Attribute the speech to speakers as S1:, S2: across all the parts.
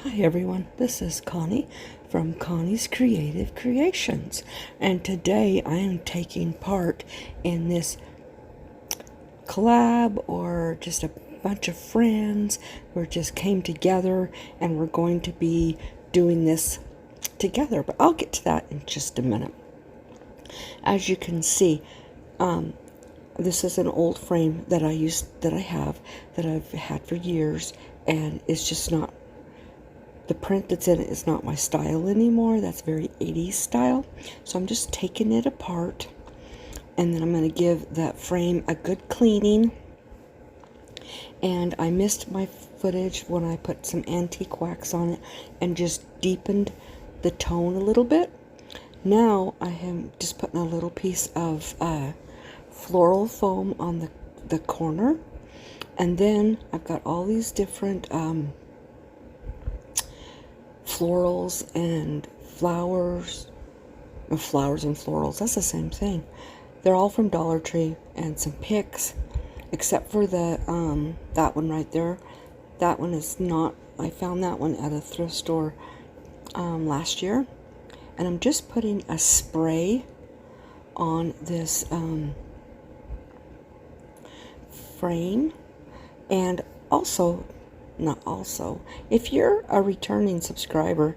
S1: Hi everyone, this is Connie from Connie's Creative Creations, and today I am taking part in this collab, or just a bunch of friends who just came together and we're going to be doing this together, but I'll get to that in just a minute. As you can see, this is an old frame that I've had for years, and it's just not, the print that's in it is not my style anymore. That's very 80s style. So I'm just taking it apart, and then I'm going to give that frame a good cleaning. And I missed my footage when I put some antique wax on it and just deepened the tone a little bit. Now I am just putting a little piece of floral foam on the corner, and then I've got all these different florals and flowers and florals, that's the same thing. They're all from Dollar Tree, and some picks, except for the that one right there. That one is not, I found that one at a thrift store last year, and I'm just putting a spray on this frame. And if you're a returning subscriber,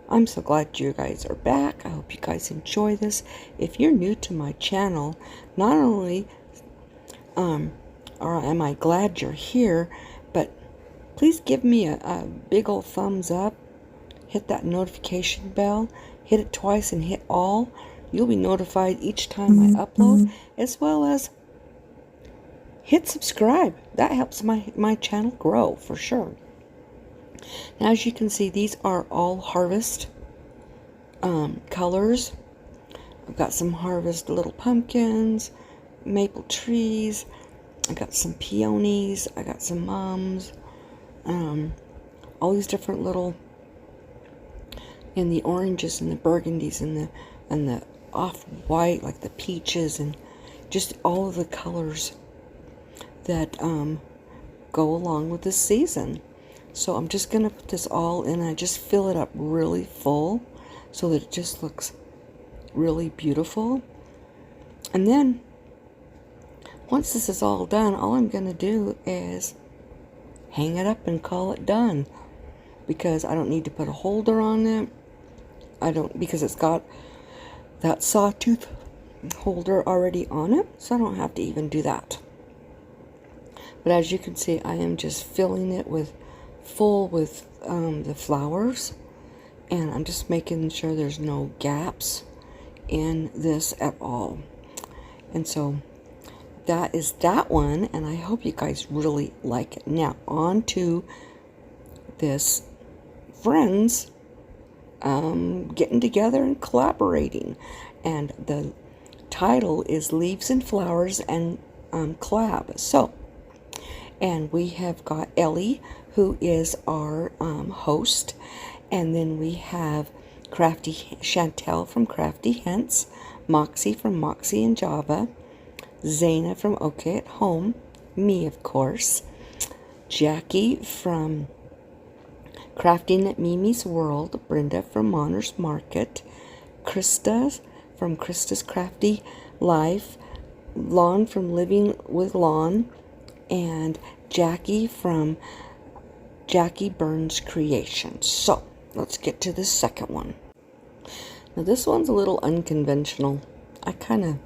S1: I'm so glad you guys are back. I hope you guys enjoy this. If you're new to my channel, not only or am I glad you're here, but please give me a big old thumbs up. Hit that notification bell, hit it twice and hit all. You'll be notified each time I upload, as well as hit subscribe. That helps my channel grow for sure. Now, as you can see, these are all harvest colors. I've got some harvest little pumpkins, maple trees, I got some peonies, I got some mums, all these different little, and the oranges and the burgundies and the off-white, like the peaches, and just all of the colors that go along with this season. So I'm just going to put this all in. I just fill it up really full so that it just looks really beautiful. And then once this is all done, all I'm going to do is hang it up and call it done, because I don't need to put a holder on it. Because it's got that sawtooth holder already on it, so I don't have to even do that. But as you can see, I am just filling it full with the flowers, and I'm just making sure there's no gaps in this at all. And so that is that one, and I hope you guys really like it. Now on to this friends getting together and collaborating, and the title is Leaves and Flowers and Collab. So, and we have got Ellie, who is our host, and then we have Crafty Chantel from Crafty Hints, Moxie from Moxie and Java, Zaina from OK at Home, me of course, Jackie from Crafting at Mimi's World, Brenda from Monner's Market, Krista from Krista's Crafty Life, Lon from Living with Lon, and Jackie from Jackie Burns Creations. So let's get to the second one. Now this one's a little unconventional. I kind of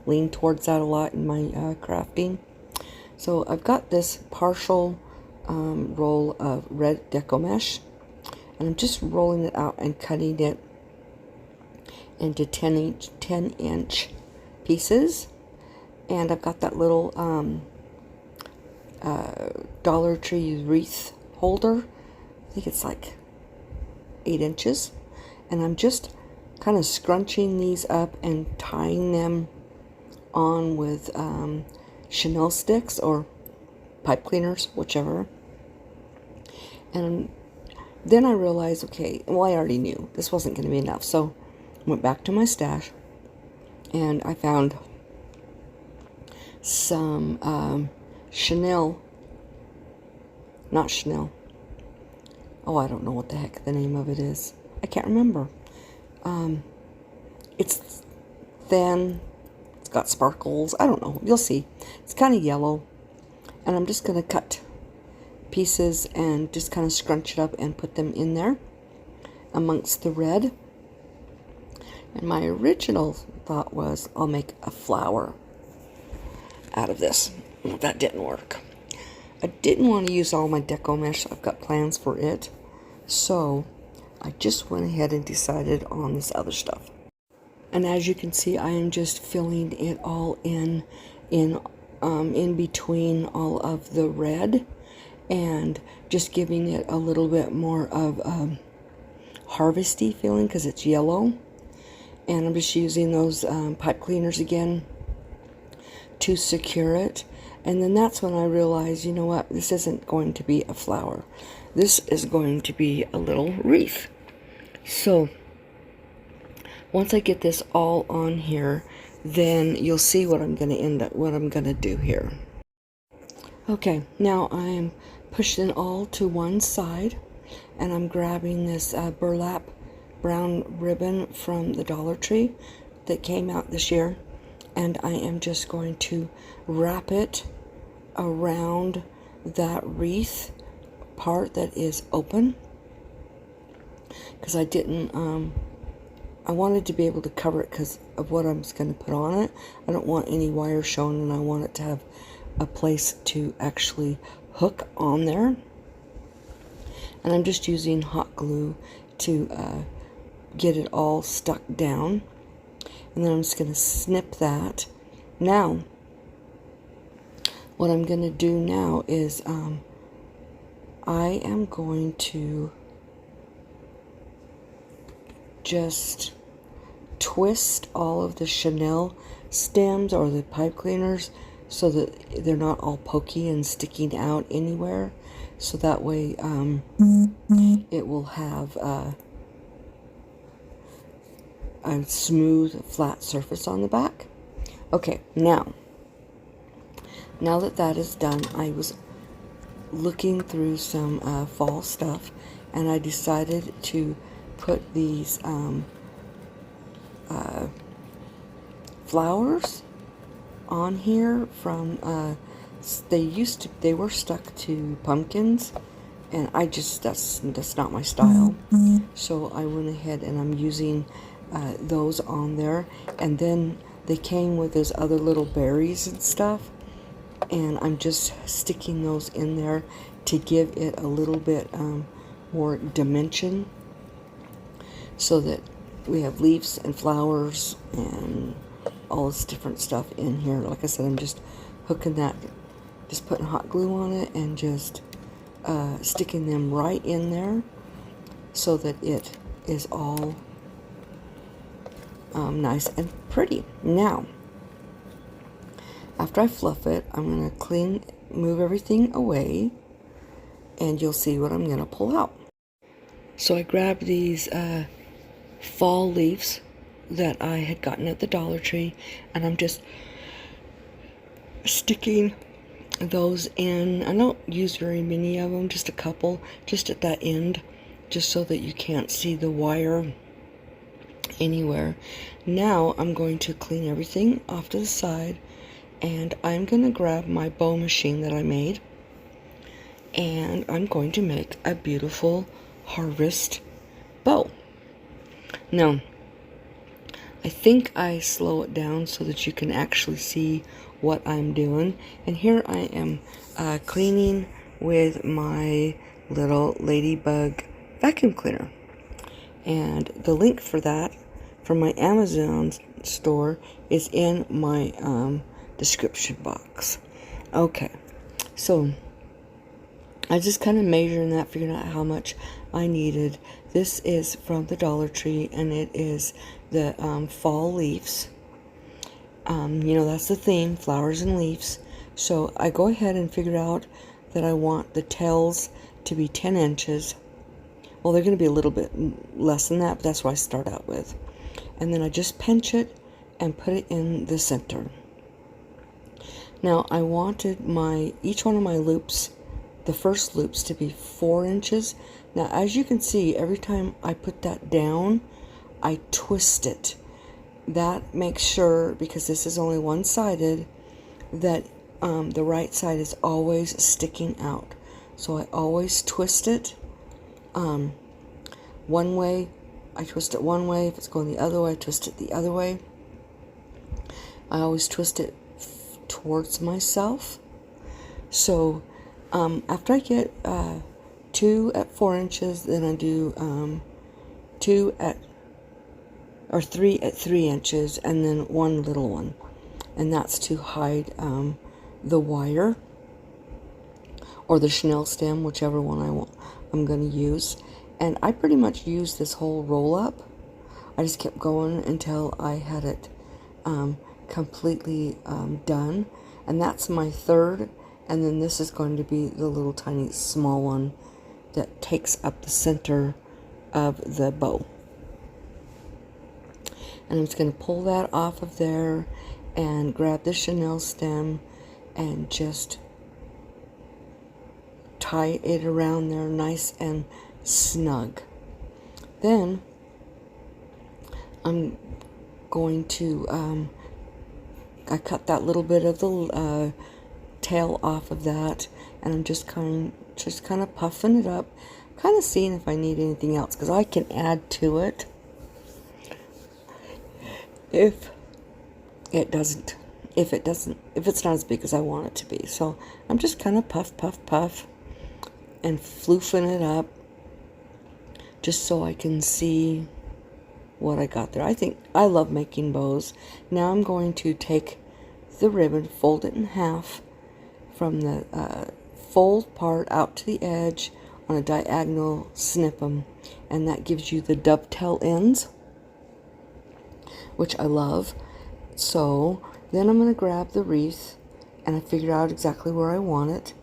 S1: lean towards that a lot in my crafting. So I've got this partial roll of red deco mesh, and I'm just rolling it out and cutting it into 10 inch pieces. And I've got that little Dollar Tree wreath holder. I think it's like 8 inches, and I'm just kind of scrunching these up and tying them on with Chanel sticks or pipe cleaners, whichever. And then I realized, okay, well, I already knew this wasn't going to be enough, so I went back to my stash and I found some Chanel, not Chanel, Oh, I don't know what the heck the name of it is. I can't remember. It's thin. It's got sparkles. I don't know. You'll see. It's kind of yellow. And I'm just going to cut pieces and just kind of scrunch it up and put them in there amongst the red. And my original thought was I'll make a flower out of this. Well, that didn't work. I didn't want to use all my deco mesh. I've got plans for it. So I just went ahead and decided on this other stuff. And as you can see, I am just filling it all in between all of the red and just giving it a little bit more of harvesty feeling because it's yellow. And I'm just using those pipe cleaners again to secure it. And then that's when I realized, you know what, this isn't going to be a flower. This is going to be a little wreath. So once I get this all on here, then you'll see what I'm going to do here. Okay, now I'm pushing it all to one side, and I'm grabbing this burlap brown ribbon from the Dollar Tree that came out this year, and I am just going to wrap it around that wreath part that is open, because I didn't I wanted to be able to cover it because of what I'm going to put on it. I don't want any wire shown, and I want it to have a place to actually hook on there. And I'm just using hot glue to get it all stuck down. And then I'm just going to snip that. Now, what I'm going to do now is I am going to just twist all of the Chanel stems or the pipe cleaners so that they're not all pokey and sticking out anywhere. So that way it will have a smooth, flat surface on the back. Okay, now that that is done, I was looking through some fall stuff, and I decided to put these flowers on here from they were stuck to pumpkins, and I just that's not my style. So I went ahead and I'm using those on there, and then they came with those other little berries and stuff, and I'm just sticking those in there to give it a little bit more dimension, so that we have leaves and flowers and all this different stuff in here. Like I said, I'm just hooking that, just putting hot glue on it and just sticking them right in there so that it is all nice and pretty. Now, after I fluff it, I'm going to move everything away, and you'll see what I'm going to pull out. So I grabbed these fall leaves that I had gotten at the Dollar Tree, and I'm just sticking those in. I don't use very many of them, just a couple, just at that end, just so that you can't see the wire anywhere. Now I'm going to clean everything off to the side, and I'm going to grab my bow machine that I made, and I'm going to make a beautiful harvest bow. Now, I think I slow it down so that you can actually see what I'm doing. And here I am cleaning with my little ladybug vacuum cleaner. And the link for that from my Amazon store is in my description box. Okay, so I just kind of measuring that, figuring out how much I needed. This is from the Dollar Tree, and it is the fall leaves. That's the theme, flowers and leaves. So I go ahead and figure out that I want the tails to be 10 inches. Well, they're going to be a little bit less than that, but that's what I start out with. And then I just pinch it and put it in the center. Now, I wanted each one of my loops, the first loops, to be 4 inches, Now, as you can see, every time I put that down, I twist it. That makes sure, because this is only one-sided, that the right side is always sticking out. So I always twist it one way. I twist it one way. If it's going the other way, I twist it the other way. I always twist it towards myself. So after I get 2 at 4 inches, then I do 3 at 3 inches, and then 1 little one, and that's to hide the wire or the chenille stem, whichever one I'm going to use. And I pretty much used this whole roll up. I just kept going until I had it completely done, and that's my third. And then this is going to be the little tiny small one that takes up the center of the bow. And I'm just going to pull that off of there and grab the chenille stem and just tie it around there nice and snug. Then I'm going to I cut that little bit of the tail off of that, and I'm just kind of puffing it up, kind of seeing if I need anything else, because I can add to it if it's not as big as I want it to be. So I'm just kind of puff and floofing it up just so I can see what I got there. I love making bows. Now I'm going to take the ribbon, fold it in half from the fold part out to the edge on a diagonal, snip them, and that gives you the dovetail ends, which I love. So then I'm going to grab the wreath, and I figured out exactly where I want it,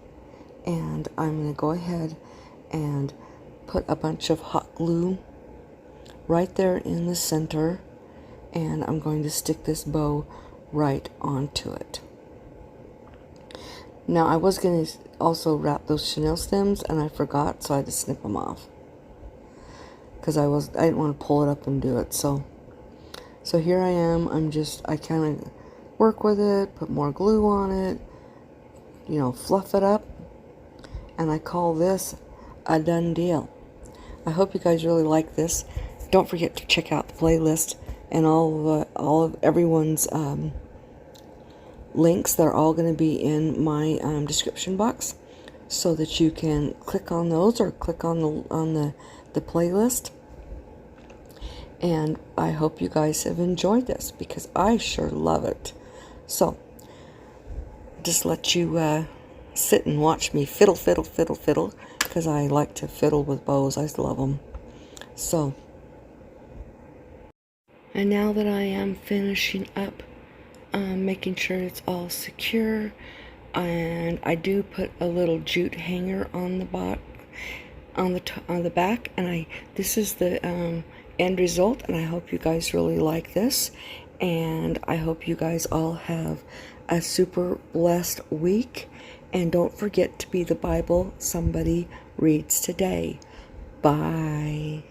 S1: and I'm going to go ahead and put a bunch of hot glue right there in the center, and I'm going to stick this bow right onto it. Now I was going to also wrap those chenille stems, and I forgot, so I had to snip them off because I didn't want to pull it up and do it. So here I am. I kind of work with it, put more glue on it, fluff it up, and I call this a done deal. I hope you guys really like this. Don't forget to check out the playlist and all of everyone's links. They're all going to be in my description box, so that you can click on those or click on the playlist. And I hope you guys have enjoyed this, because I sure love it. So just let you sit and watch me fiddle, because I like to fiddle with bows. I love them. So, and now that I am finishing up, making sure it's all secure, and I do put a little jute hanger on the on the back, and this is the end result, and I hope you guys really like this, and I hope you guys all have a super blessed week, and don't forget to be the Bible somebody reads today. Bye.